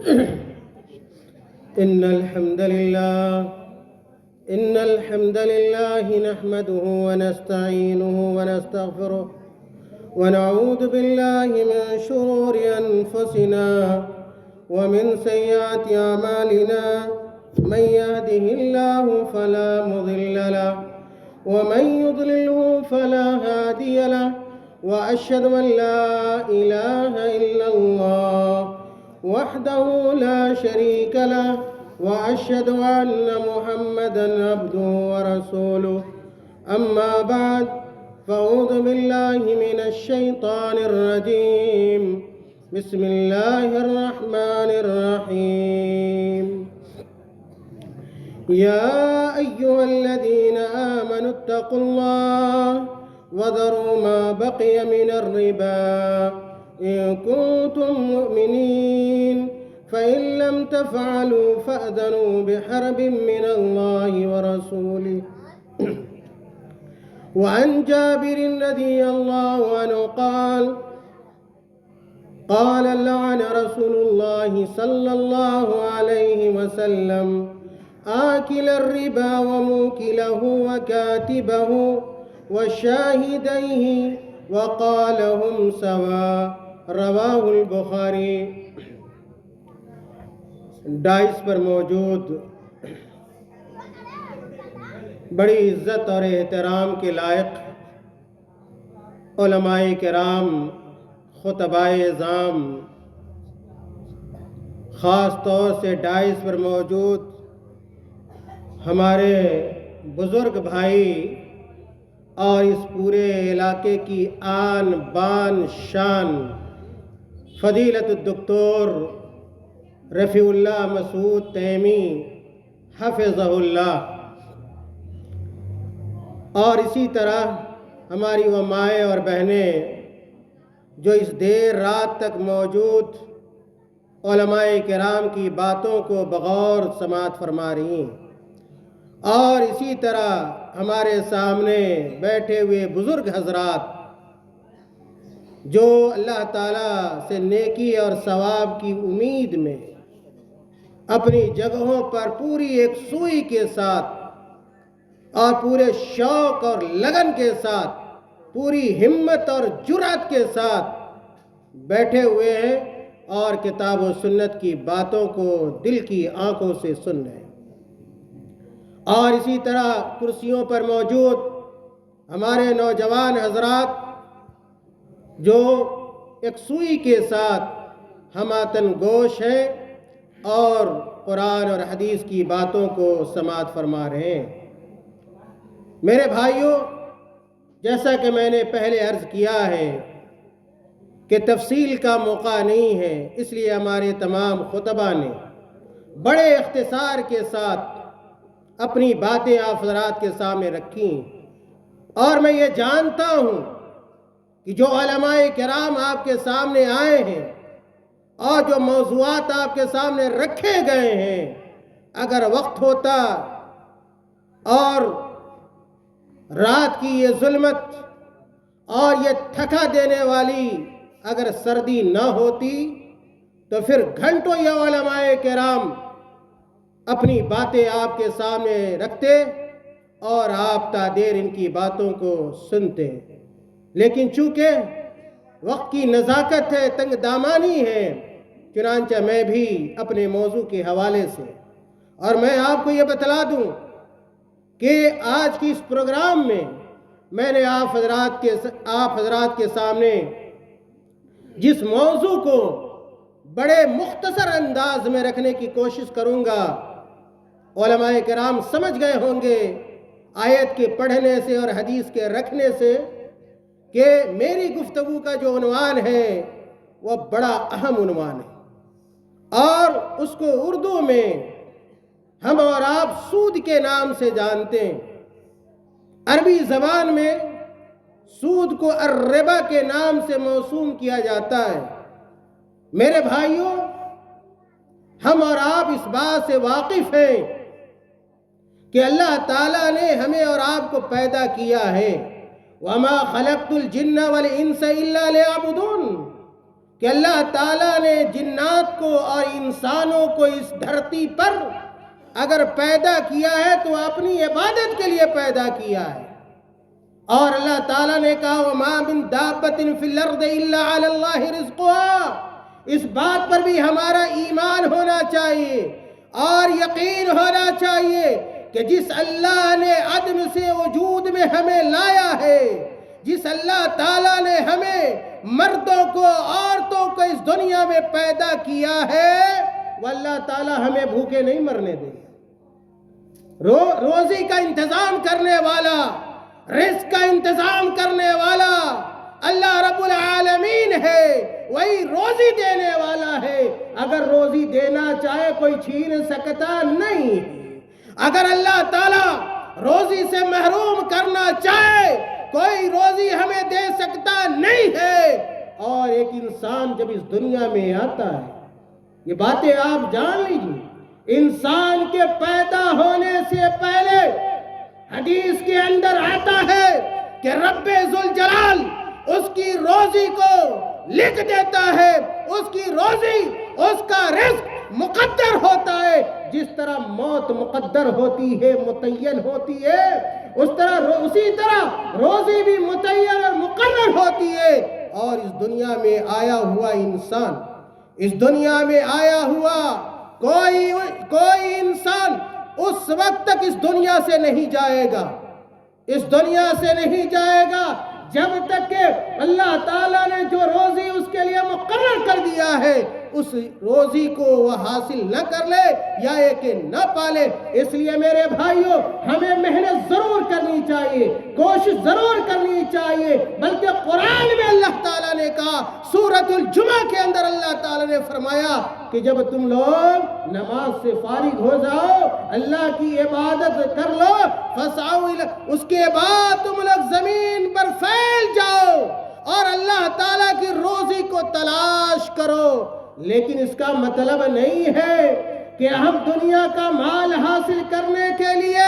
إن الحمد لله نحمده ونستعينه ونستغفره ونعوذ بالله من شرور أنفسنا ومن سيئات أعمالنا من يهده الله فلا مضل له ومن يضلله فلا هادي له وأشهد أن لا إله إلا الله وحده لا شريك له وأشهد أن محمدًا عبده ورسوله أما بعد فأعوذ بالله من الشيطان الرجيم بسم الله الرحمن الرحيم يا أيها الذين آمنوا اتقوا الله وذروا ما بقي من الربا إن كنتم مؤمنين فإن لم تفعلوا فأذنوا بحرب من الله ورسوله وعن جابر رضي الله عنه قال لعن رسول الله صلى الله عليه وسلم آكل الربا وموكله وكاتبه وشاهديه وقال هم سواء رواہ البخاری۔ ڈائس پر موجود بڑی عزت اور احترام کے لائق علماء کرام، خطبائے اعظام، خاص طور سے ڈائس پر موجود ہمارے بزرگ بھائی اور اس پورے علاقے کی آن بان شان فضیلت الدکتور رفیع اللہ مسعود تیمی حفظہ اللہ، اور اسی طرح ہماری وہ مائیں اور بہنیں جو اس دیر رات تک موجود علماء کرام کی باتوں کو بغور سماعت فرما رہی ہیں، اور اسی طرح ہمارے سامنے بیٹھے ہوئے بزرگ حضرات جو اللہ تعالیٰ سے نیکی اور ثواب کی امید میں اپنی جگہوں پر پوری ایک سوئی کے ساتھ اور پورے شوق اور لگن کے ساتھ، پوری ہمت اور جرأت کے ساتھ بیٹھے ہوئے ہیں اور کتاب و سنت کی باتوں کو دل کی آنکھوں سے سن رہے ہیں۔ اور اسی طرح کرسیوں پر موجود ہمارے نوجوان حضرات جو ایک سوئی کے ساتھ ہماتن گوش ہیں اور قرآن اور حدیث کی باتوں کو سماعت فرما رہے ہیں۔ میرے بھائیوں، جیسا کہ میں نے پہلے عرض کیا ہے کہ تفصیل کا موقع نہیں ہے، اس لیے ہمارے تمام خطبہ نے بڑے اختصار کے ساتھ اپنی باتیں آپ حضرات کے سامنے رکھی، اور میں یہ جانتا ہوں کہ جو علماء کرام آپ کے سامنے آئے ہیں اور جو موضوعات آپ کے سامنے رکھے گئے ہیں، اگر وقت ہوتا اور رات کی یہ ظلمت اور یہ تھکا دینے والی اگر سردی نہ ہوتی تو پھر گھنٹوں یہ علماء کرام اپنی باتیں آپ کے سامنے رکھتے اور آپ تا دیر ان کی باتوں کو سنتے، لیکن چونکہ وقت کی نزاکت ہے، تنگ دامانی ہے، چنانچہ میں بھی اپنے موضوع کے حوالے سے اور میں آپ کو یہ بتلا دوں کہ آج کی اس پروگرام میں نے آپ حضرات کے سامنے جس موضوع کو بڑے مختصر انداز میں رکھنے کی کوشش کروں گا، علماء کرام سمجھ گئے ہوں گے آیت کے پڑھنے سے اور حدیث کے رکھنے سے کہ میری گفتگو کا جو عنوان ہے وہ بڑا اہم عنوان ہے، اور اس کو اردو میں ہم اور آپ سود کے نام سے جانتے ہیں۔ عربی زبان میں سود کو الربا کے نام سے موسوم کیا جاتا ہے۔ میرے بھائیوں، ہم اور آپ اس بات سے واقف ہیں کہ اللہ تعالیٰ نے ہمیں اور آپ کو پیدا کیا ہے، وَمَا خَلَقْتُ الْجِنَّ وَالْإِنسَ إِلَّا لِيَعْبُدُونَ، کہ اللہ تعالیٰ نے جنات کو اور انسانوں کو اس دھرتی پر اگر پیدا کیا ہے تو اپنی عبادت کے لیے پیدا کیا ہے، اور اللہ تعالیٰ نے کہا وَمَا مِن دَابَّةٍ فِي الْأَرْضِ إِلَّا عَلَى اللَّهِ رِزْقُهَا۔ اس بات پر بھی ہمارا ایمان ہونا چاہیے اور یقین ہونا چاہیے کہ جس اللہ نے عدم سے وجود میں ہمیں لایا ہے، جس اللہ تعالیٰ نے ہمیں مردوں کو عورتوں کو اس دنیا میں پیدا کیا ہے، وہ اللہ تعالیٰ ہمیں بھوکے نہیں مرنے دے، روزی کا انتظام کرنے والا، رزق کا انتظام کرنے والا اللہ رب العالمین ہے، وہی روزی دینے والا ہے۔ اگر روزی دینا چاہے کوئی چھین سکتا نہیں ہے، اگر اللہ تعالیٰ روزی سے محروم کرنا چاہے کوئی روزی ہمیں دے سکتا نہیں ہے۔ اور ایک انسان جب اس دنیا میں آتا ہے، یہ باتیں آپ جان لیجیے، انسان کے پیدا ہونے سے پہلے حدیث کے اندر آتا ہے کہ رب ذوالجلال اس کی روزی کو لکھ دیتا ہے، اس کی روزی، اس کا رزق مقدر ہوتا ہے۔ جس طرح موت مقدر ہوتی ہے، متعین ہوتی ہے، اسی طرح روزی بھی متعین اور مقرر ہوتی ہے۔ اور اس دنیا میں آیا ہوا انسان، اس دنیا میں آیا ہوا کوئی انسان اس وقت تک اس دنیا سے نہیں جائے گا، اس دنیا سے نہیں جائے گا جب تک کہ اللہ تعالیٰ نے جو روزی اس کے لیے مقرر کر دیا ہے اس روزی کو وہ حاصل نہ کر لے یا کہ نہ پالے۔ اس لیے میرے بھائیوں، ہمیں محنت ضرور کرنی چاہیے، کوشش ضرور کرنی چاہیے، بلکہ قرآن میں اللہ تعالیٰ نے کہا، سورۃ الجمعہ کے اندر اللہ تعالیٰ نے فرمایا کہ جب تم لوگ نماز سے فارغ ہو جاؤ، اللہ کی عبادت کر لو، فسعوا اس کے بعد تم لوگ زمین پر پھیل جاؤ اور اللہ تعالیٰ کی روزی کو تلاش کرو۔ لیکن اس کا مطلب نہیں ہے کہ ہم دنیا کا مال حاصل کرنے کے لیے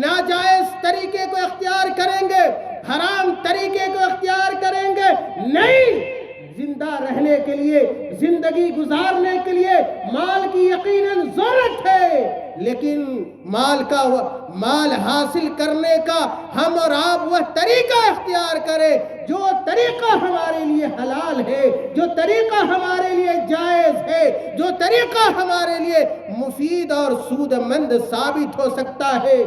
ناجائز طریقے کو اختیار کریں گے، حرام طریقے کو اختیار کریں گے، نہیں۔ زندہ رہنے کے لیے، زندگی گزارنے کے لیے مال کی یقیناً ضرورت ہے، لیکن مال حاصل کرنے کا ہم اور آپ وہ طریقہ اختیار کریں جو طریقہ ہمارے لیے حلال ہے، جو طریقہ ہمارے لیے جائز ہے، جو طریقہ ہمارے لیے مفید اور سود مند ثابت ہو سکتا ہے۔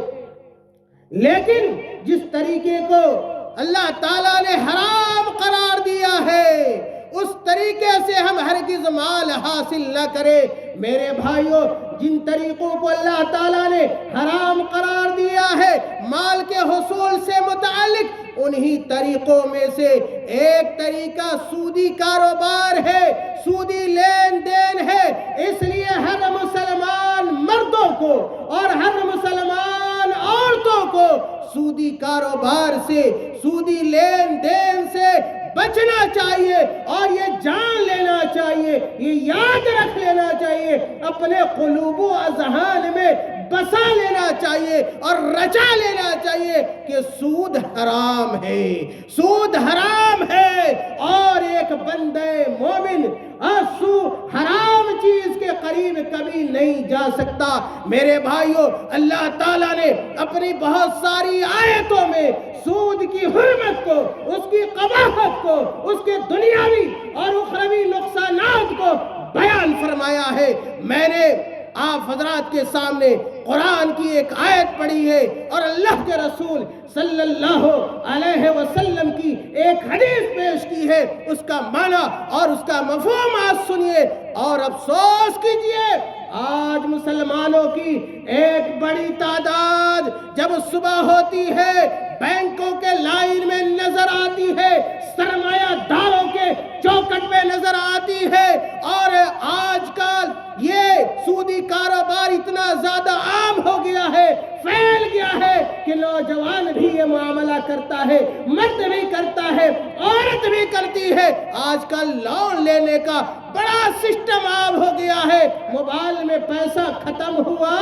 لیکن جس طریقے کو اللہ تعالیٰ نے حرام قرار دیا ہے اس طریقے سے ہم ہرگز مال حاصل نہ کریں۔ میرے بھائیوں، جن طریقوں کو اللہ تعالیٰ نے حرام قرار دیا ہے مال کے حصول سے متعلق، انہی طریقوں میں سے ایک طریقہ سودی کاروبار ہے، سودی لین دین ہے۔ اس لیے ہر مسلمان مردوں کو اور ہر مسلمان عورتوں کو سودی کاروبار سے، سودی لین دین سے بچنا چاہیے اور یہ جان لینا چاہیے، یہ یاد رکھ لینا چاہیے، اپنے قلوب و اذہان میں بسا لینا چاہیے اور رچا لینا چاہیے کہ سود حرام ہے، سود حرام ہے، اور ایک بندے مومن حرام چیز کے قریب کبھی نہیں جا سکتا۔ میرے بھائیوں، اللہ تعالیٰ نے اپنی بہت ساری آیتوں میں سود کی حرمت کو، اس کی قباحت کو، اس کے دنیاوی اور اخروی نقصانات کو بیان فرمایا ہے۔ میں نے آپ حضرات کے سامنے قرآن کی ایک آیت پڑھی ہے اور اللہ کے رسول صلی اللہ علیہ وسلم کی ایک حدیث پیش کی ہے، اس کا معنی اور اس کا مفہوم آج سنیے اور افسوس کیجئے۔ آج مسلمانوں کی ایک بڑی تعداد جب صبح ہوتی ہے بینکوں کے لائن میں نظر آتی ہے، سرمایہ داروں کے چوکٹ میں نظر آتی ہے، اور آج کل یہ سودی کاروبار اتنا زیادہ عام ہو گیا ہے، پھیل گیا ہے کہ نوجوان بھی یہ معاملہ کرتا ہے، مرد بھی کرتا ہے، عورت بھی کرتی ہے۔ آج کل لون لینے کا بڑا سسٹم عام ہو گیا ہے، موبائل میں پیسہ ختم ہوا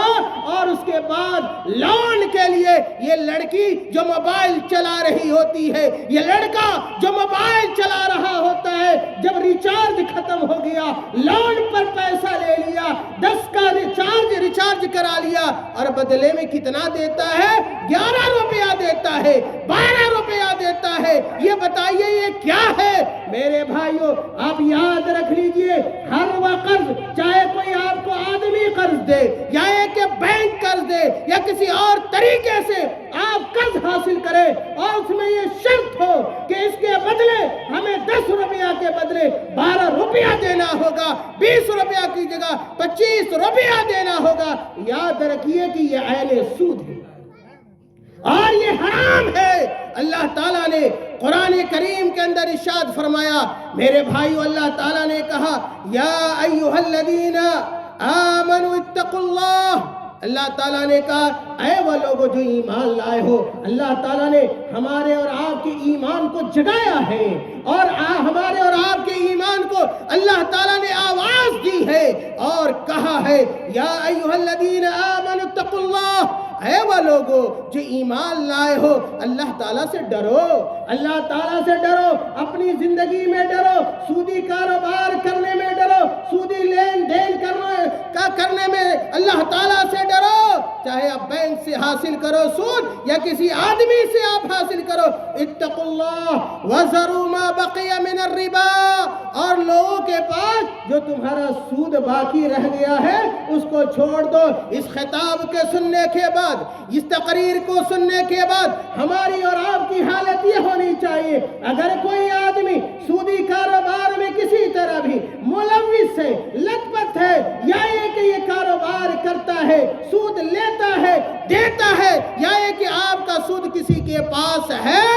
اور اس کے بعد لون کے لیے یہ لڑکی جو موبائل چلا رہی ہوتی ہے، یہ لڑکا جو موبائل چلا رہا ہوتا ہے، جب ریچارج ختم ہو گیا، لون پر پیسہ لے لیا، 10 کا ریچارج کرا لیا، اور بدلے میں کتنا دیتا ہے؟ 11 روپیہ دیتا ہے، 12 روپیہ دیتا ہے۔ یہ بتائیے یہ کیا ہے؟ میرے بھائیوں آپ یاد رکھ لیجئے، ہر وہ قرض، چاہے کوئی آپ کو آدمی قرض دے یا ایک بینک قرض دے یا کسی اور طریقے سے آپ قرض حاصل کریں، اور اس میں یہ شرط ہو کہ اس کے بدلے ہمیں 10 روپیہ کے بدلے 12 روپیہ دینا ہوگا، 20 روپیہ کی جگہ 25 روپیہ دینا ہوگا، یاد رکھیے کہ یہ عین سود ہے اور یہ حرام ہے۔ اللہ تعالیٰ نے قرآن کریم کے اندر ارشاد فرمایا، میرے بھائیو، اللہ تعالیٰ نے کہا یا ایھا الذین آمنوا اتقوا اللہ۔ اللہ تعالیٰ نے کہا اے وہ لوگوں جو ایمان لائے ہو، اللہ تعالیٰ نے ہمارے اور آپ کے ایمان کو جگایا ہے، اور ہمارے اور آپ کے ایمان کو اللہ تعالیٰ نے آواز دی ہے اور کہا ہے یا ایھا الذین آمنوا اتقوا اللہ، اے وہ لوگوں جو ایمان لائے ہو، اللہ تعالیٰ سے ڈرو، اللہ تعالیٰ سے ڈرو، اپنی زندگی میں ڈرو، سودی کاروبار کرنے میں ڈرو، سودی لین دین کرنے میں اللہ تعالیٰ سے ڈرو، چاہے آپ بینک سے حاصل کرو سود یا کسی آدمی سے آپ حاصل کرو۔ اتقوا اللہ وذروا ما بقی من الربا، اور لوگوں کے پاس جو تمہارا سود باقی رہ گیا ہے اس کو چھوڑ دو۔ اس خطاب کے سننے کے بعد، اس تقریر کو سننے کے بعد ہماری اور آپ کی حالت یہ ہونی چاہیے، اگر کوئی آدمی سودی کاروبار میں کسی طرح بھی ملوث ہے، لت پت ہے، یا یہ کہ یہ کاروبار کرتا ہے، سود لیتا ہے، دیتا ہے، یا یہ کہ آپ کا سود کسی کے پاس ہے،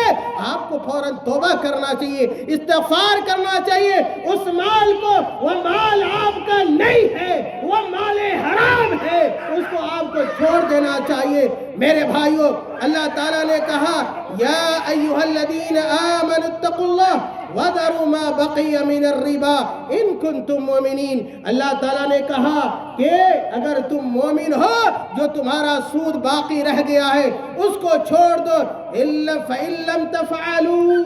آپ کو فوراً توبہ کرنا چاہیے، استغفار کرنا چاہیے۔ اس مال کو، وہ مال آپ کا نہیں ہے، وہ مال حرام ہے، اس کو آپ کو چھوڑ دینا چاہیے۔ میرے بھائیوں، اللہ تعالیٰ نے کہا یا ایھا الذین آمنوا اتقوا اللہ وذروا ما بقی من الربا ان کنتم مؤمنین۔ اللہ تعالیٰ نے کہا کہ اگر تم مومن ہو، جو تمہارا سود باقی رہ گیا ہے اس کو چھوڑ دو۔ فإن لم تفعلوا،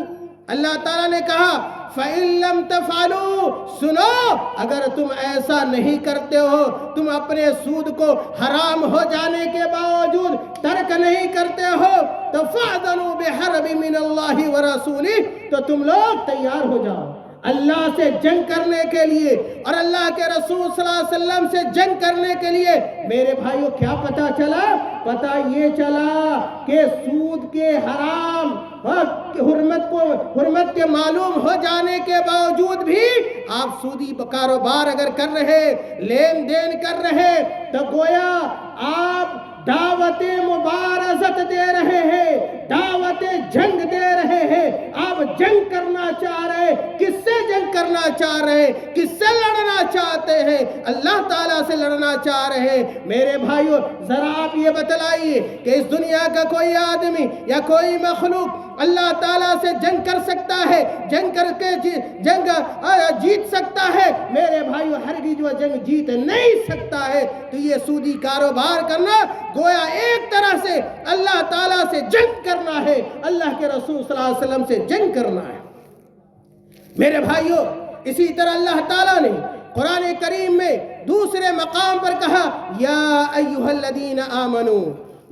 اللہ تعالیٰ نے کہا فإن لم تفعلوا، سنو، اگر تم ایسا نہیں کرتے ہو، تم اپنے سود کو حرام ہو جانے کے باوجود ترک نہیں کرتے ہو، تو فأذنوا بحرب من اللہ ورسولہ، تو تم لوگ تیار ہو جاؤ اللہ سے جنگ کرنے کے لیے اور اللہ کے رسول صلی اللہ علیہ وسلم سے جنگ کرنے کے لیے۔ میرے بھائیوں کیا پتہ چلا؟ پتہ یہ چلا کہ سود کے حرام حرمت کے معلوم ہو جانے کے باوجود بھی آپ سودی کاروبار اگر کر رہے، لین دین کر رہے، تو گویا آپ دعوت مبارزت دے رہے ہیں، دعوت جنگ دے رہے ہیں۔ آپ جنگ کرنا چاہ رہے، کس سے جنگ کرنا چاہ رہے، کس سے لڑنا چاہتے ہیں؟ اللہ تعالیٰ سے لڑنا چاہ رہے ہیں۔ میرے بھائیوں ذرا آپ یہ بتلائیے کہ اس دنیا کا کوئی آدمی یا کوئی مخلوق اللہ تعالیٰ سے جنگ کر سکتا ہے، جنگ کر کے جنگ جیت سکتا ہے؟ میرے بھائیوں ہرگز وہ جنگ جیت نہیں سکتا ہے۔ تو یہ سودی کاروبار کرنا گویا ایک طرح سے اللہ تعالیٰ سے جنگ کرنا ہے، اللہ کے رسول صلی اللہ علیہ وسلم سے جنگ کرنا ہے۔ میرے بھائیوں اسی طرح اللہ تعالیٰ نے قرآن کریم میں دوسرے مقام پر کہا یا ایھا الذین آمنوا،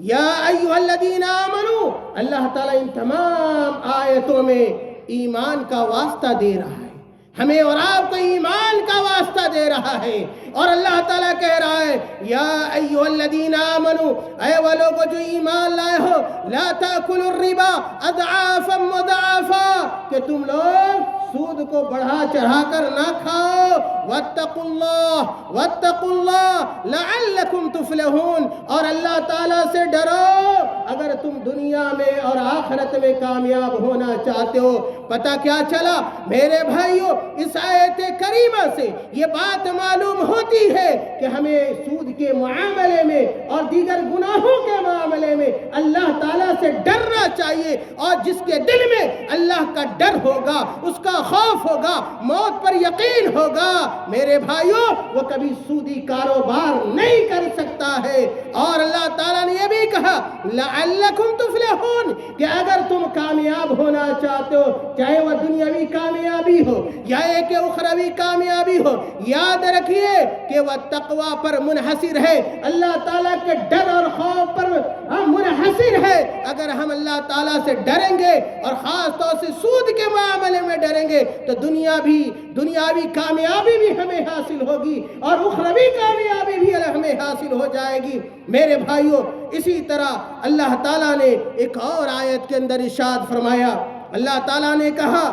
یا ایھا الذین آمنوا۔ اللہ تعالیٰ ان تمام آیتوں میں ایمان کا واسطہ دے رہا ہے، ہمیں اور آپ کو ایمان کا واسطہ دے رہا ہے، اور اللہ تعالیٰ کہہ رہا ہے یا ایھا الذین آمنوا، اے وہ لوگوں جو ایمان لائے ہو، لا تأکلوا الربا اضعافا مضاعفا، کہ تم لوگ سود کو بڑھا چڑھا کر نہ کھاؤ، واتقوا اللہ لعلکم تفلحون، اور اللہ تعالیٰ سے ڈرو اگر تم دنیا میں اور آخرت میں کامیاب ہونا چاہتے ہو۔ پتہ کیا چلا میرے بھائیوں؟ اس آیت کریمہ سے یہ بات معلوم ہوتی ہے کہ ہمیں سود کے معاملے میں اور دیگر گناہوں کے معاملے میں اللہ تعالیٰ سے ڈرنا چاہیے، اور جس کے دل میں اللہ کا ڈر ہوگا، اس کا خوف ہوگا، موت پر یقین ہوگا، میرے بھائیوں، وہ کبھی سودی کاروبار نہیں کر سکتا ہے۔ اور اللہ تعالیٰ نے یہ بھی کہا لعلکم تفلحون، کہ اگر تم کامیاب ہونا چاہتے ہو، چاہے وہ دنیاوی کامیابی ہو یا ایک اخروی کامیابی ہو، یاد رکھیے کہ وہ تقوی پر منحصر ہے، اللہ تعالیٰ کے ڈر اور خوف پر منحصر ہے۔ اگر ہم اللہ تعالیٰ سے ڈریں گے اور خاص طور سے سود کے معاملے میں ڈریں گے تو دنیاوی کامیابی بھی ہمیں حاصل ہوگی اور اخروی کامیابی بھی ہمیں حاصل ہو جائے گی۔ میرے بھائیوں، اسی طرح اللہ تعالیٰ نے ایک اور آیت کے اندر ارشاد فرمایا، اللہ تعالیٰ نے کہا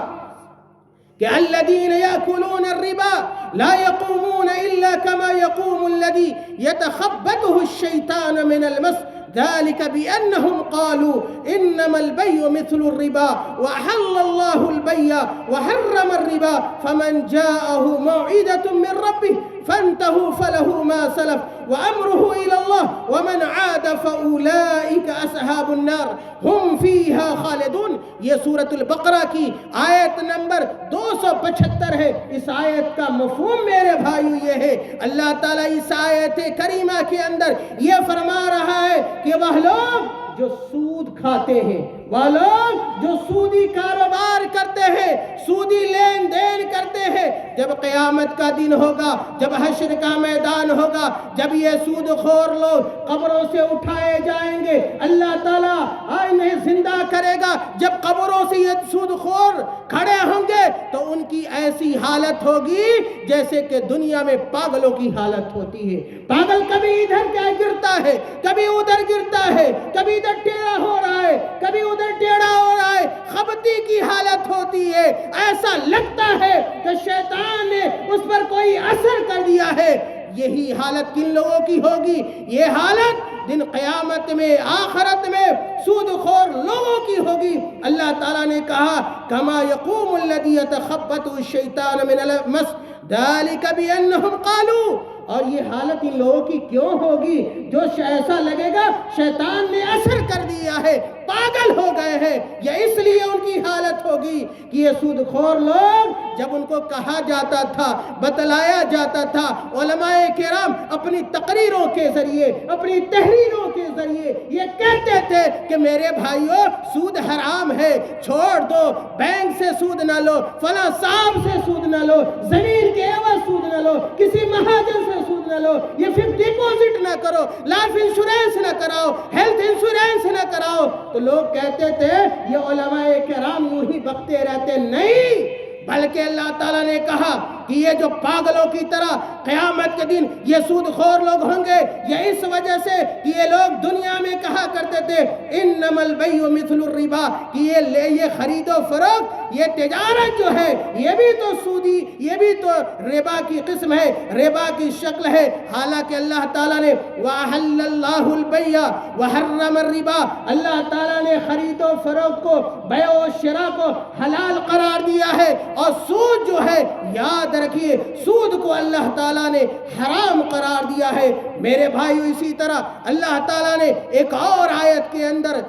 کہ الذين يأكلون الربا لا يقومون إلا كما يقوم الذي يتخبطه الشيطان من المس ذلك بأنهم قالوا إنما البيع مثل الربا وأحل الله البيع وحرم الربا فمن جاءه موعظة من ربه فانتهوا فله ما سلف وأمره إلى الله ومن عاد فأولئك أصحاب النار هم فيها خالدون۔ یہ سورۃ البقرہ کی آیت نمبر 275 ہے۔ اس آیت کا مفہوم میرے بھائیو یہ ہے، اللہ تعالیٰ اس آیت کریمہ کے اندر یہ فرما رہا ہے کہ وہ لوگ جو سود کھاتے ہیں، وہ لوگ جو سودی کاروبار کرتے ہیں، سودی لین دین کرتے ہیں، جب قیامت کا دن ہوگا، جب حشر کا میدان ہوگا، جب یہ سود خور لوگ قبروں سے اٹھائے جائیں گے، اللہ تعالیٰ انہیں زندہ کرے گا، جب قبروں سے یہ سود خور کھڑے ہوں گے تو ان کی ایسی حالت ہوگی جیسے کہ دنیا میں پاگلوں کی حالت ہوتی ہے۔ پاگل کبھی ادھر کیا گرتا ہے، کبھی ادھر گرتا ہے، کبھی ادھر ٹیڑھا ہو رہا ہے، کبھی ادھر ٹیڑھا ہو رہا ہے، خبتی کی حالت ہوتی ہے، ایسا لگتا ہے کہ شیطان نے اس پر کوئی اثر کر دیا ہے۔ یہی حالت کن لوگوں کی ہوگی؟ یہ حالت دن قیامت میں، آخرت میں سود خور لوگوں کی ہوگی۔ اللہ تعالیٰ نے کہا کما یقوم الذی یتخبطہ الشیطان من المس ذلک بانہم قالوا، اور یہ حالت ان لوگوں کی کیوں ہوگی جو ایسا لگے گا شیطان نے اثر کر دیا ہے، پاگل ہو گئے ہیں، یا اس لیے ان کی حالت ہوگی کہ یہ سود خور لوگ جب ان کو کہا جاتا تھا، بتلایا جاتا تھا، علماء کرام اپنی تقریروں کے ذریعے، اپنی تحریروں کے ذریعے یہ کہتے تھے کہ میرے بھائیوں سود حرام ہے، چھوڑ دو، بینک سے سود نہ لو، فلاں صاحب سے سود نہ لو، زمین کے عوض سود نہ لو، کسی مہاجن سے سود نہ لو، یہ فکس ڈپوزٹ نہ کرو، لائف انشورنس نہ کراؤ، ہیلتھ انشورنس نہ کراؤ۔ تو لوگ کہتے تھے یہ علماء کرام یوں ہی بکتے رہتے، نہیں، بلکہ اللہ تعالیٰ نے کہا کہ یہ جو پاگلوں کی طرح قیامت کے دن یہ سود خور لوگ ہوں گے، یہ اس وجہ سے کہ یہ لوگ دنیا میں کہا کرتے تھے انما البیع مثل الربا، کہ یہ خرید و فروخت، یہ تجارت جو ہے یہ بھی تو سودی، یہ بھی تو ربا کی قسم ہے، ربا کی شکل ہے۔ حالانکہ اللہ تعالیٰ نے وَأَحَلَّ اللَّهُ الْبَيْعَ وَحَرَّمَ الرِّبَا، اللہ تعالیٰ نے خرید و فروخت کو، بیع و شراء کو حلال قرار دیا ہے، اور سود جو ہے یاد رکھیے سود کو اللہ تعالیٰ نے حرام قرار دیا ہے۔ میرے بھائیو، اسی طرح اللہ تعالیٰ نے ایک اور آیت کے اندر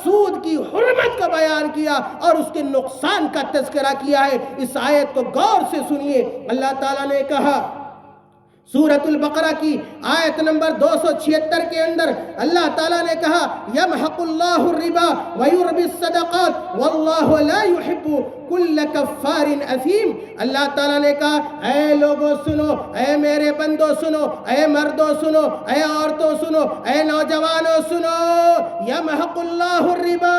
سود کی حرمت کو بیان کیا اور اس کے نقصان کا تذکرہ کیا ہے۔ اس آیت کو غور سے سنیے۔ اللہ تعالیٰ نے کہا سورۃ البقرہ کی آیت نمبر 276 کے اندر اللہ تعالیٰ نے کہا یمحق اللہ الربا ویربی الصدقات واللہ لا يحب کل کفار اثیم۔ اللہ تعالیٰ نے کہا اے لوگوں سنو، اے میرے بندوں سنو، اے مردوں سنو، اے عورتوں سنو، اے نوجوانوں سنو، یمحق اللہ الربا،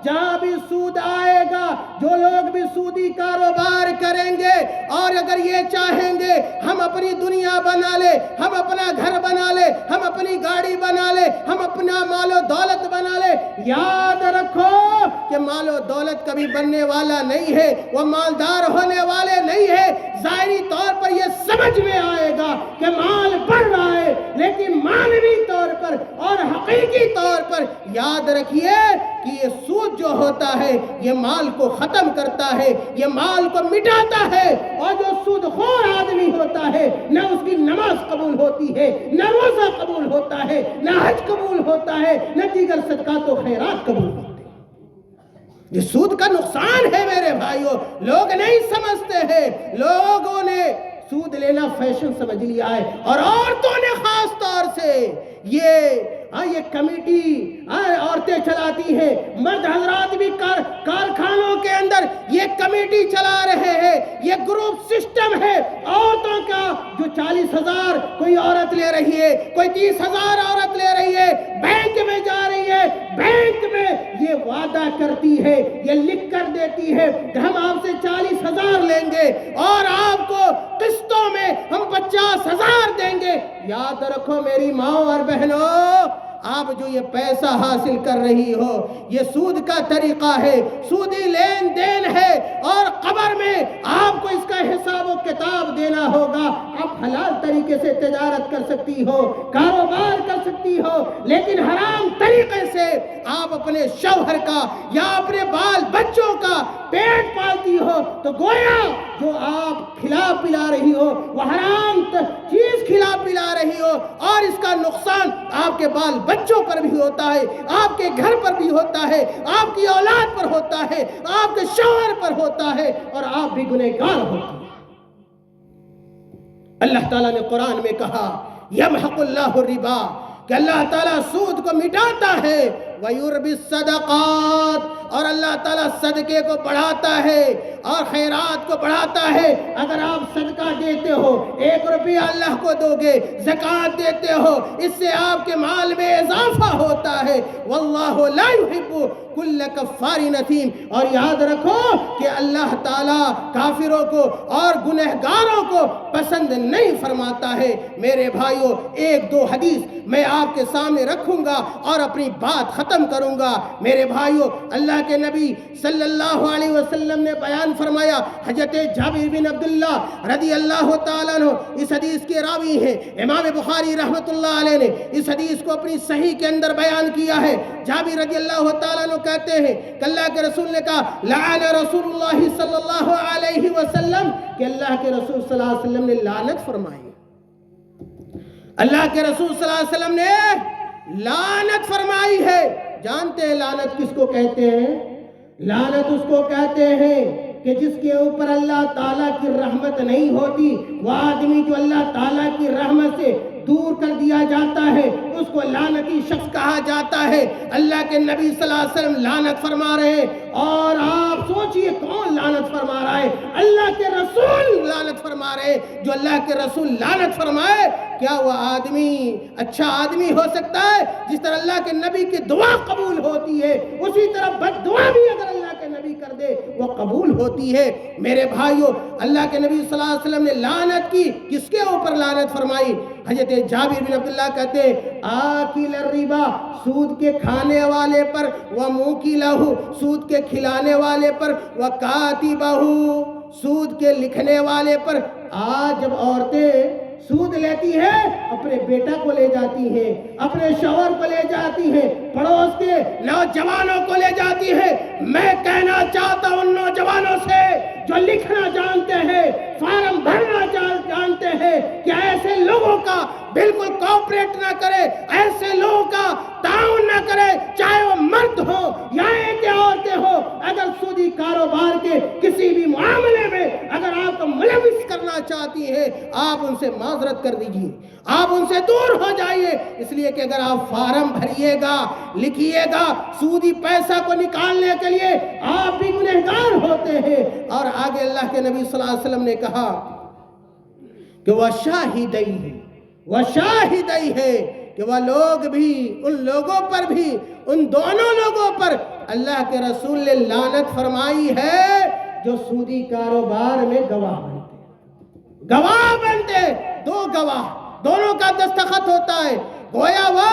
جہاں بھی سود آئے گا، جو لوگ بھی سودی کاروبار کریں گے اور اگر یہ چاہیں گے ہم اپنی دنیا بنا لے، ہم اپنا گھر بنا لے، ہم اپنی گاڑی بنا لے، ہم اپنا مال و دولت بنا لے، یاد رکھو کہ مال و دولت کبھی بننے والا نہیں ہے، وہ مالدار ہونے والے نہیں ہے۔ ظاہری طور پر یہ سمجھ میں آئے گا کہ مال بڑھ رہا ہے، لیکن مانوی طور پر پر اور حقیقی طور پر یاد رکھیے کہ یہ سود جو ہوتا ہے یہ مال کو ختم کرتا ہے، یہ مال کو مٹاتا ہے، اور جو سود خور آدمی ہوتا ہے نہ اس کی نماز قبول ہوتی ہے، نہ روزہ قبول ہوتا ہے، نہ حج قبول ہوتا ہے، نہ دیگر صدقات و خیرات قبول ہوتے ہیں۔ یہ سود کا نقصان ہے میرے بھائیوں، لوگ نہیں سمجھتے ہیں، لوگوں نے سود لینا فیشن سمجھ لیا ہے، اور عورتوں نے خاص طور سے یہ کمیٹی عورتیں چلاتی ہیں، مرد حضرات بھی کارخانوں کے اندر یہ کمیٹی چلا رہے ہیں، یہ گروپ سسٹم ہے عورتوں کا، جو 40,000 کوئی عورت لے رہی ہے، کوئی 30,000 عورت لے رہی ہے، بینک میں جا رہی ہے، بینک میں یہ وعدہ کرتی ہے، یہ لکھ کر دیتی ہے کہ ہم آپ سے 40,000 لیں گے اور آپ کو قسطوں میں ہم 50,000 دیں گے۔ یاد رکھو میری ماں اور بہنوں، آپ جو یہ پیسہ حاصل کر رہی ہو یہ سود کا طریقہ ہے، سودی لین دین ہے، اور قبر میں آپ کو اس کا حساب و کتاب دینا ہوگا۔ آپ حلال طریقے سے تجارت کر سکتی ہو، کاروبار کر سکتی ہو، لیکن حرام طریقے سے آپ اپنے شوہر کا یا اپنے بال بچوں کا پیٹ پالتی ہو تو گویا جو آپ کھلا پلا رہی ہو وہ حرام چیز کھلا پلا رہی ہو، اور اس کا نقصان آپ کے بال بچوں پر بھی ہوتا ہے، آپ کے گھر پر بھی ہوتا ہے، آپ کی اولاد پر ہوتا ہے، آپ کے شوہر پر ہوتا ہے، اور آپ بھی گنہگار ہوتے ہیں۔ اللہ تعالیٰ نے قرآن میں کہا یمحق اللہ الربا، کہ اللہ تعالیٰ سود کو مٹاتا ہے، وَيُرْبِ الصَّدَقَاتِ، اور اللہ تعالیٰ صدقے کو بڑھاتا ہے اور خیرات کو بڑھاتا ہے۔ اگر آپ صدقہ دیتے ہو، 1 روپیہ اللہ کو دو گے، زکوٰۃ دیتے ہو، اس سے آپ کے مال میں اضافہ ہوتا ہے۔ واللہ لا يحب کل کفار نثیم، اور یاد رکھو کہ اللہ تعالیٰ کافروں کو اور گنہگاروں کو پسند نہیں فرماتا ہے۔ میرے بھائیوں، 1-2 حدیث میں آپ کے سامنے رکھوں گا اور اپنی بات ختم کروں گا۔ میرے بھائیوں، اللہ کے نبی صلی اللہ علیہ وسلم نے بیان فرمایا، حضرت جابر بن عبداللہ رضی اللہ تعالیٰ عنہ اس حدیث کے راوی ہیں، امام بخاری رحمۃ اللہ علیہ نے اس حدیث کو اپنی صحیح کے اندر بیان کیا ہے۔ جابر رضی اللہ تعالیٰ عنہ کہتے ہیں کہ اللہ کے رسول نے کہا لعن رسول اللہ صلی اللہ علیہ وسلم، کہ اللہ کے رسول صلی اللہ علیہ وسلم نے لعنت فرمائی، اللہ کے رسول صلی اللہ علیہ وسلم نے لعنت فرمائی ہے۔ جانتے ہیں لعنت کس کو کہتے ہیں؟ لعنت اس کو کہتے ہیں کہ جس کے اوپر اللہ تعالیٰ کی رحمت نہیں ہوتی، وہ آدمی جو اللہ تعالیٰ کی رحمت سے دور کر دیا جاتا ہے اس کو لعنتی شخص کہا جاتا ہے۔ اللہ کے نبی صلی اللہ علیہ وسلم لعنت فرما رہے ہیں، اور آپ سوچئے کون لعنت فرما رہا ہے؟ اللہ کے رسول لعنت فرما رہے ہیں۔ جو اللہ کے رسول لعنت فرمائے، کیا وہ آدمی اچھا آدمی ہو سکتا ہے؟ جس طرح اللہ کے نبی کی دعا قبول ہوتی ہے، اسی طرح بد دعا بھی اگر اللہ کے نبی کر دے وہ قبول ہوتی ہے۔ میرے بھائیوں، اللہ کے نبی صلی اللہ علیہ وسلم نے لعنت کی، کس کے اوپر لعنت فرمائی؟ حضرت جابر بن عبداللہ کہتے ہیں آکل الربا، سود کے کھانے والے پر، وموکلہ، سود کے کھلانے والے پر، وکاتبہ، سود کے لکھنے والے پر۔ آج جب عورتیں سود لیتی ہے، اپنے بیٹا کو لے جاتی ہیں، اپنے شوہر کو لے جاتی ہیں، پڑوس کے نوجوانوں کو لے جاتی ہے۔ میں کہنا چاہتا ہوں ان نوجوانوں سے جو لکھنا جانتے ہیں، فارم بھرنا جانتے ہیں، کہ ایسے لوگوں کا بالکل کوپریٹ نہ کرے، ایسے لوگوں کا تعاون نہ کرے، چاہے وہ مرد ہو یا ایک عورتیں ہو۔ اگر سودی کاروبار کے کسی بھی معاملے میں اگر آپ کو ملوث کرنا چاہتی ہیں، آپ ان سے معذرت کر دیجیے، آپ ان سے دور ہو جائیے، اس لیے کہ اگر آپ فارم بھریے گا، لکھیے گا سودی پیسہ کو نکالنے کے لیے، آپ بھی گنہگار ہوتے ہیں۔ اور آگے اللہ کے نبی صلی اللہ علیہ وسلم نے کہا کہ وشاہدئی ہے، کہ وہ لوگ بھی، ان لوگوں پر بھی، ان دونوں لوگوں پر اللہ کے رسول نے لعنت فرمائی ہے جو سودی کاروبار میں گواہ بنتے، دو گواہ، دونوں کا دستخط ہوتا ہے، گویا وہ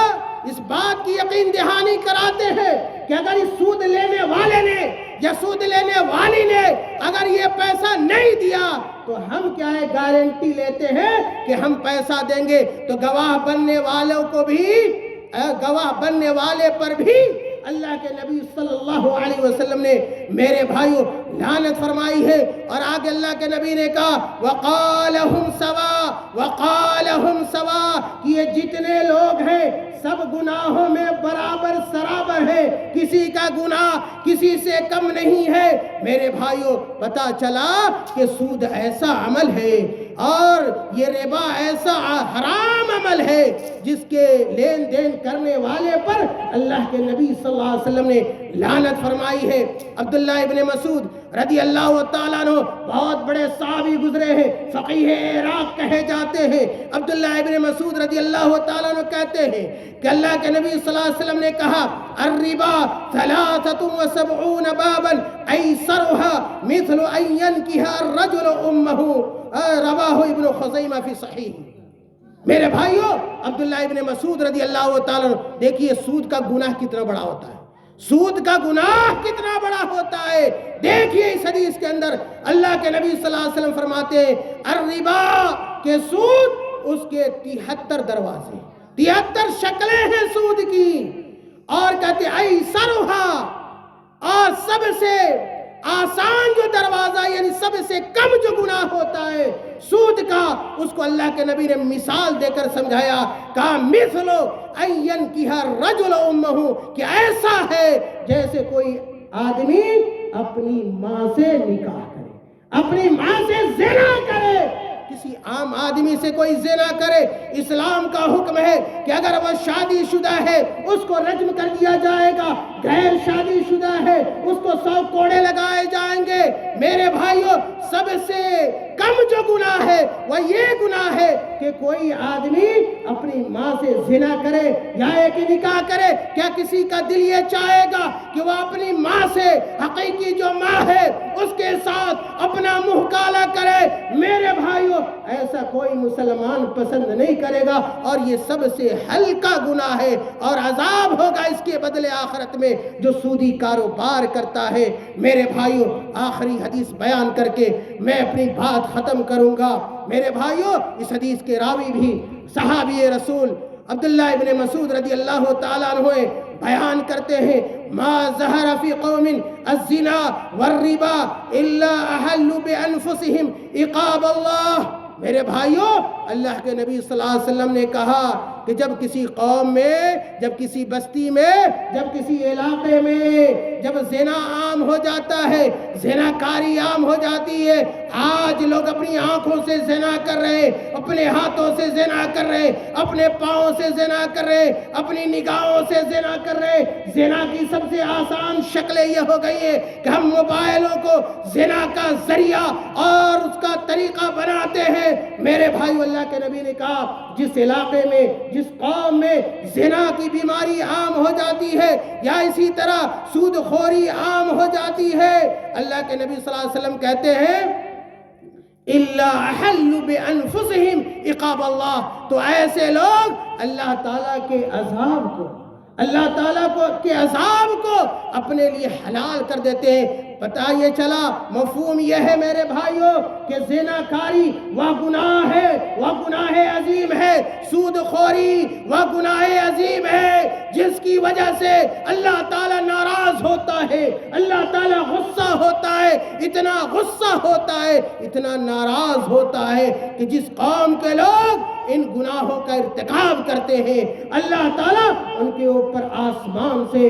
اس بات کی یقین دہانی کراتے ہیں کہ اگر اس سود لینے والے نے یا سود لینے والی نے اگر یہ پیسہ نہیں دیا تو ہم کیا ہے گارنٹی لیتے ہیں کہ ہم پیسہ دیں گے۔ تو گواہ بننے والوں کو بھی گواہ بننے والے پر بھی اللہ کے نبی صلی اللہ علیہ وسلم نے میرے بھائیوں لعنت فرمائی ہے۔ اور آگے اللہ کے نبی نے کہا وَقَالَهُمْ سَوَا وَقَالَهُمْ سَوَا کہ یہ جتنے لوگ ہیں سب گناہوں میں برابر سرابر ہے، کسی کا گناہ کسی سے کم نہیں ہے۔ میرے بھائیوں پتہ چلا کہ سود ایسا عمل ہے اور یہ ربا ایسا حرام عمل ہے جس کے لین دین کرنے والے پر اللہ کے نبی صلی اللہ علیہ وسلم نے لعنت فرمائی ہے۔ عبداللہ ابن مسعود رضی اللہ تعالیٰ عنہ بہت بڑے صحابی گزرے ہیں، فقیہ عراق کہے جاتے ہیں۔ عبداللہ ابن مسعود رضی اللہ تعالیٰ عنہ کہتے ہیں کہ اللہ کے نبی صلی اللہ علیہ وسلم نے کہا الربا 73 بابا ایسرها مثل ان ينكح الرجل امه رواہ ابن خزیمہ فی صحیح۔ میرے بھائیوں عبداللہ ابن مسعود رضی اللہ تعالیٰ عنہ دیکھیے سود کا گناہ کتنا بڑا ہوتا ہے، سود کا گناہ کتنا بڑا ہوتا ہے۔ دیکھیے اس حدیث کے اندر اللہ کے نبی صلی اللہ علیہ وسلم فرماتے ہیں الربا کہ سود اس کے 73 دروازے 73 شکلیں ہیں سود کی، اور کہتے ایسرھا اور سب سے آسان جو دروازہ یعنی سب سے کم جو گناہ ہوتا ہے سود کا، اس کو اللہ کے نبی نے مثال دے کر سمجھایا، کہا مثلو ان ينكح الرجل امه کہ ایسا ہے جیسے کوئی آدمی اپنی ماں سے نکاح کرے، اپنی ماں سے زنا کرے۔ کسی عام آدمی سے کوئی زنا کرے، اسلام کا حکم ہے کہ اگر وہ شادی شدہ ہے اس کو رجم کر دیا جائے گا، غیر شادی شدہ ہے اس کو 100 کوڑے لگائے جائیں گے۔ میرے بھائیوں سب سے کم جو گناہ ہے وہ یہ گناہ ہے کہ کوئی آدمی اپنی ماں سے زنا کرے یا ایک نکاح کرے۔ کیا کسی کا دل یہ چاہے گا کہ وہ اپنی ماں سے، حقیقی جو ماں ہے اس کے ساتھ اپنا منہ کالا کرے؟ میرے بھائیوں ایسا کوئی مسلمان پسند نہیں کرے گا، اور یہ سب سے ہلکا گناہ ہے اور عذاب ہوگا اس کے بدلے آخرت میں جو سودی کاروبار کرتا ہے۔ میرے بھائیوں آخری حدیث بیان کر کے میں اپنی بات ختم کروں گا۔ میرے بھائیوں اس حدیث کے راوی بھی صحابی رسول عبداللہ ابن مسعود رضی اللہ تعالیٰ عنہ بیان کرتے ہیں ما ظہر فی قوم الزنا والربا الا احلوا بانفسهم عقاب اللہ۔ میرے بھائیوں اللہ کے نبی صلی اللہ علیہ وسلم نے کہا کہ جب کسی قوم میں، جب کسی بستی میں، جب کسی علاقے میں جب زنا عام ہو جاتا ہے، زنا کاری عام ہو جاتی ہے، آج لوگ اپنی آنکھوں سے زنا کر رہے، اپنے ہاتھوں سے زنا کر رہے، اپنے پاؤں سے زنا کر رہے، اپنی نگاہوں سے زنا کر رہے۔ زنا کی سب سے آسان شکلیں یہ ہو گئی ہے کہ ہم موبائلوں کو زنا کا ذریعہ اور اس کا طریقہ بناتے ہیں۔ میرے بھائی اللہ کے نبی نے کہا جس علاقے میں، جس قوم میں زنا کی بیماری عام ہو جاتی ہے یا اسی طرح سود خوری عام ہو جاتی ہے، اللہ کے نبی صلی اللہ علیہ وسلم کہتے ہیں اِلَّا أَحَلُّوا بِأَنفُسِهِمْ عِقَابَ اللَّهِ، تو ایسے لوگ اللہ تعالیٰ کے عذاب کو، اللہ تعالیٰ کے عذاب کو اپنے لیے حلال کر دیتے ہیں۔ پتہ یہ چلا، مفہوم یہ ہے میرے بھائیوں کہ زنا کاری وہ گناہ ہے، وہ گناہ عظیم ہے، سود خوری وہ گناہ عظیم ہے جس کی وجہ سے اللہ تعالیٰ ناراض ہوتا ہے، اللہ تعالیٰ غصہ ہوتا ہے، اتنا غصہ ہوتا ہے، اتنا ناراض ہوتا ہے کہ جس قوم کے لوگ ان گناہوں کا ارتکاب کرتے ہیں اللہ تعالیٰ ان کے اوپر آسمان سے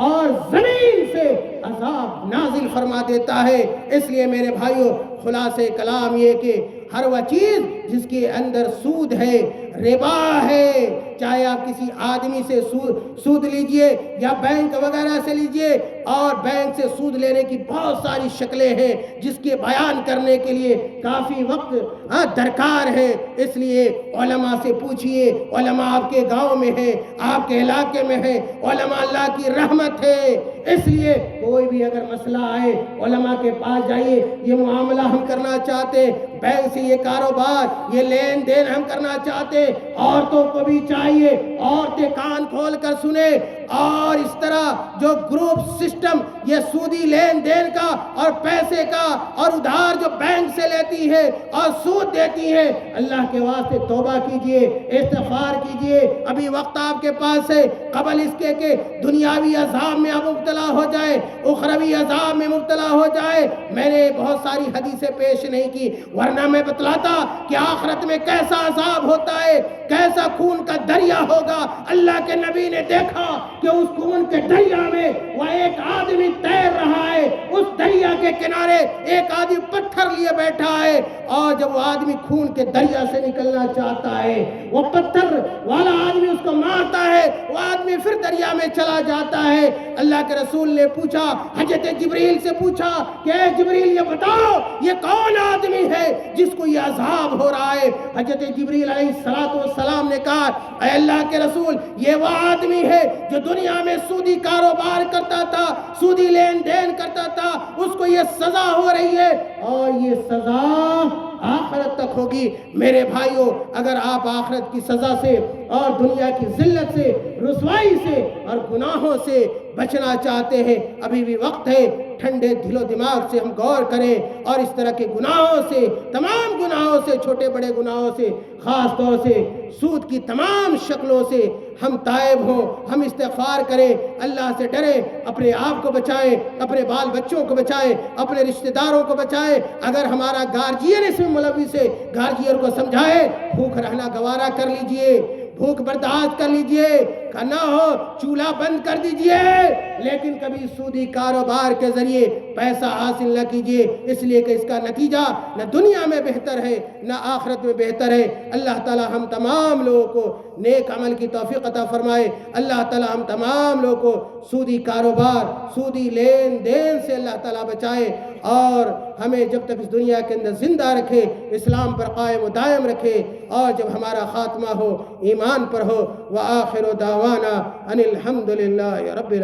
اور زمین سے عذاب نازل فرما دیتا ہے۔ اس لیے میرے بھائیوں خلاصے کلام یہ کہ ہر وہ چیز جس کے اندر سود ہے، ربا ہے، چاہے آپ کسی آدمی سے سود لیجئے یا بینک وغیرہ سے لیجئے، اور بینک سے سود لینے کی بہت ساری شکلیں ہیں جس کے بیان کرنے کے لیے کافی وقت درکار ہے۔ اس لیے علماء سے پوچھئے، علماء آپ کے گاؤں میں ہیں، آپ کے علاقے میں ہیں، علماء اللہ کی رحمت ہے۔ اس لیے کوئی بھی اگر مسئلہ آئے علماء کے پاس جائیے، یہ معاملہ ہم کرنا چاہتے ہیں، بینک سے یہ کاروبار، یہ لین دین ہم کرنا چاہتے ہیں۔ عورتوں کو بھی چاہیے عورتیں کان کھول کر سنیں، اور اس طرح جو گروپ سسٹم یہ سودی لین دین کا اور پیسے کا اور ادھار جو بینک سے لیتی ہے اور سود دیتی ہے، اللہ کے واسطے توبہ کیجئے، استغفار کیجئے، ابھی وقت آپ کے پاس ہے، قبل اس کے کہ دنیاوی عذاب میں آپ مبتلا ہو جائے، اخروی عذاب میں مبتلا ہو جائے۔ میں نے بہت ساری حدیثیں پیش نہیں کی، ورنہ میں بتلاتا کہ آخرت میں کیسا عذاب ہوتا ہے، کیسا خون کا دریا ہوگا۔ اللہ کے نبی نے دیکھا کہ اس خون کے دریا میں وہ ایک آدمی تیر رہا ہے، اس دریا کے کنارے ایک آدمی پتھر لیے بیٹھا ہے، اور جب وہ آدمی خون کے دریا سے نکلنا چاہتا ہے، وہ پتھر والا آدمی اس کو مارتا ہے، وہ آدمی پھر دریا میں چلا جاتا ہے۔ اللہ کے رسول نے پوچھا، حضرت جبریل سے پوچھا کہ اے جبریل یہ بتاؤ یہ کون آدمی ہے جس کو یہ عذاب ہو رہا ہے؟ حضرت جبریل علیہ السلام نے کہا، اے اللہ کے رسول یہ وہ آدمی ہے جو دنیا میں سودی کاروبار کرتا تھا، سودی لین دین کرتا تھا، اس کو یہ سزا ہو رہی ہے اور یہ سزا آخرت تک ہوگی۔ میرے بھائیوں، اگر آپ آخرت کی سزا سے اور دنیا کی ذلت سے، رسوائی سے اور گناہوں سے بچنا چاہتے ہیں، ابھی بھی وقت ہے، ٹھنڈے دل و دماغ سے ہم غور کریں اور اس طرح کے گناہوں سے، تمام گناہوں سے، چھوٹے بڑے گناہوں سے، خاص طور سے سود کی تمام شکلوں سے ہم تائب ہوں، ہم استغفار کریں، اللہ سے ڈریں، اپنے آپ کو بچائیں، اپنے بال بچوں کو بچائیں، اپنے رشتہ داروں کو بچائیں۔ اگر ہمارا گارجین اس میں ملوث ہے، گارجین کو سمجھائے، بھوک رہنا گوارا کر لیجئے، بھوک برداشت کر لیجئے، نہ ہو چولہا بند کر دیجئے، لیکن کبھی سودی کاروبار کے ذریعے پیسہ حاصل نہ کیجئے، اس لیے کہ اس کا نتیجہ نہ دنیا میں بہتر ہے نہ آخرت میں بہتر ہے۔ اللہ تعالی ہم تمام لوگوں کو نیک عمل کی توفیق عطا فرمائے۔ اللہ تعالی ہم تمام لوگوں کو سودی کاروبار، سودی لین دین سے اللہ تعالی بچائے اور ہمیں جب تک اس دنیا کے اندر زندہ رکھے، اسلام پر قائم و دائم رکھے، اور جب ہمارا خاتمہ ہو ایمان پر ہو۔ وآخر دعوانا ان الحمد للہ رب العالمین۔